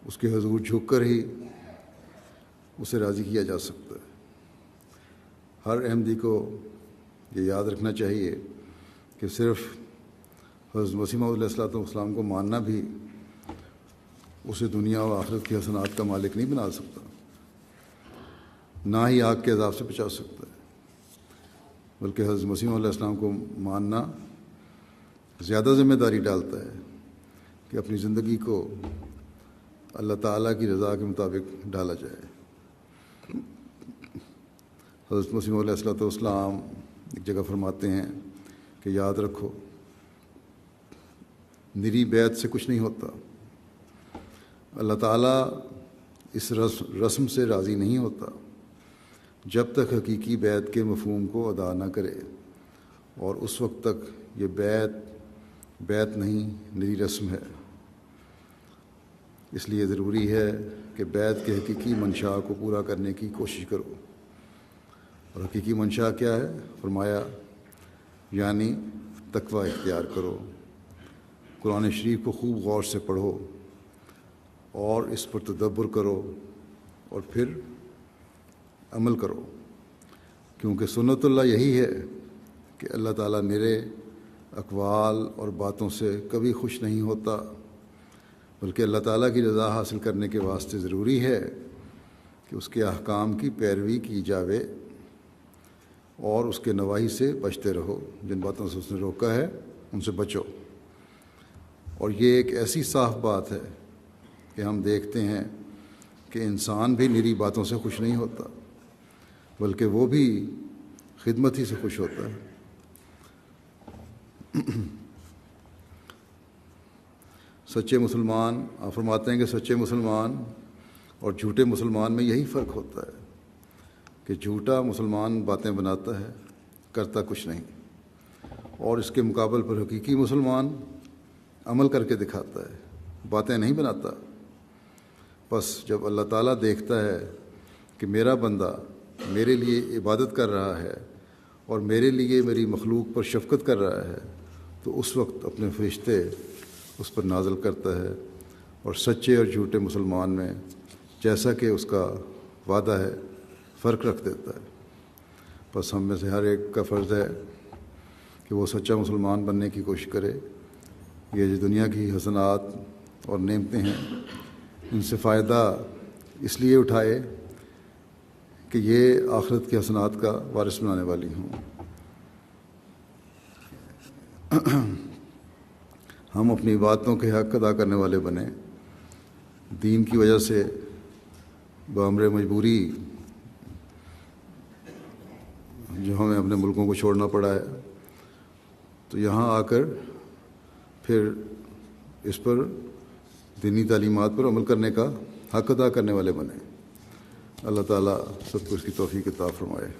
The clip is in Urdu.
اس کے حضور جھک کر ہی اسے راضی کیا جا سکتا ہے۔ ہر احمدی کو یہ یاد رکھنا چاہیے کہ صرف حضرت مسیح موعود علیہ السلام کو ماننا بھی اسے دنیا و آخرت کی حسنات کا مالک نہیں بنا سکتا، نہ ہی آگ کے عذاب سے بچا سکتا ہے، بلکہ حضرت مسیح علیہ السلام کو ماننا زیادہ ذمہ داری ڈالتا ہے کہ اپنی زندگی کو اللہ تعالیٰ کی رضا کے مطابق ڈالا جائے۔ حضرت مسیح علیہ السلام ایک جگہ فرماتے ہیں کہ یاد رکھو، نری بیعت سے کچھ نہیں ہوتا۔ اللہ تعالیٰ اس رسم سے راضی نہیں ہوتا جب تک حقیقی بیعت کے مفہوم کو ادا نہ کرے، اور اس وقت تک یہ بیعت نہیں، نری رسم ہے۔ اس لیے ضروری ہے کہ بیعت کے حقیقی منشا کو پورا کرنے کی کوشش کرو۔ اور حقیقی منشا کیا ہے؟ فرمایا یعنی تقوی اختیار کرو، قرآن شریف کو خوب غور سے پڑھو اور اس پر تدبر کرو اور پھر عمل کرو، کیونکہ سنت اللہ یہی ہے کہ اللہ تعالیٰ میرے اقوال اور باتوں سے کبھی خوش نہیں ہوتا، بلکہ اللہ تعالیٰ کی رضا حاصل کرنے کے واسطے ضروری ہے کہ اس کے احکام کی پیروی کی جاوے اور اس کے نواہی سے بچتے رہو۔ جن باتوں سے اس نے روکا ہے ان سے بچو۔ اور یہ ایک ایسی صاف بات ہے کہ ہم دیکھتے ہیں کہ انسان بھی نری باتوں سے خوش نہیں ہوتا، بلکہ وہ بھی خدمت ہی سے خوش ہوتا ہے۔ سچے مسلمان، آپ فرماتے ہیں کہ سچے مسلمان اور جھوٹے مسلمان میں یہی فرق ہوتا ہے کہ جھوٹا مسلمان باتیں بناتا ہے، کرتا کچھ نہیں، اور اس کے مقابل پر حقیقی مسلمان عمل کر کے دکھاتا ہے، باتیں نہیں بناتا۔ بس جب اللہ تعالیٰ دیکھتا ہے کہ میرا بندہ میرے لیے عبادت کر رہا ہے اور میرے لیے میری مخلوق پر شفقت کر رہا ہے، تو اس وقت اپنے فرشتے اس پر نازل کرتا ہے، اور سچے اور جھوٹے مسلمان میں جیسا کہ اس کا وعدہ ہے فرق رکھ دیتا ہے۔ بس ہم میں سے ہر ایک کا فرض ہے کہ وہ سچا مسلمان بننے کی کوشش کرے۔ یہ جو دنیا کی حسنات اور نعمتیں ہیں ان سے فائدہ اس لیے اٹھائے کہ یہ آخرت کے حسنات کا وارث بنانے والی ہوں۔ ہم اپنی باتوں کے حق ادا کرنے والے بنیں۔ دین کی وجہ سے بامر مجبوری جو ہمیں اپنے ملکوں کو چھوڑنا پڑا ہے، تو یہاں آ کر پھر اس پر دینی تعلیمات پر عمل کرنے کا حق ادا کرنے والے بنیں۔ اللہ تعالیٰ سب کو اس کی توفیق عطا فرمائے۔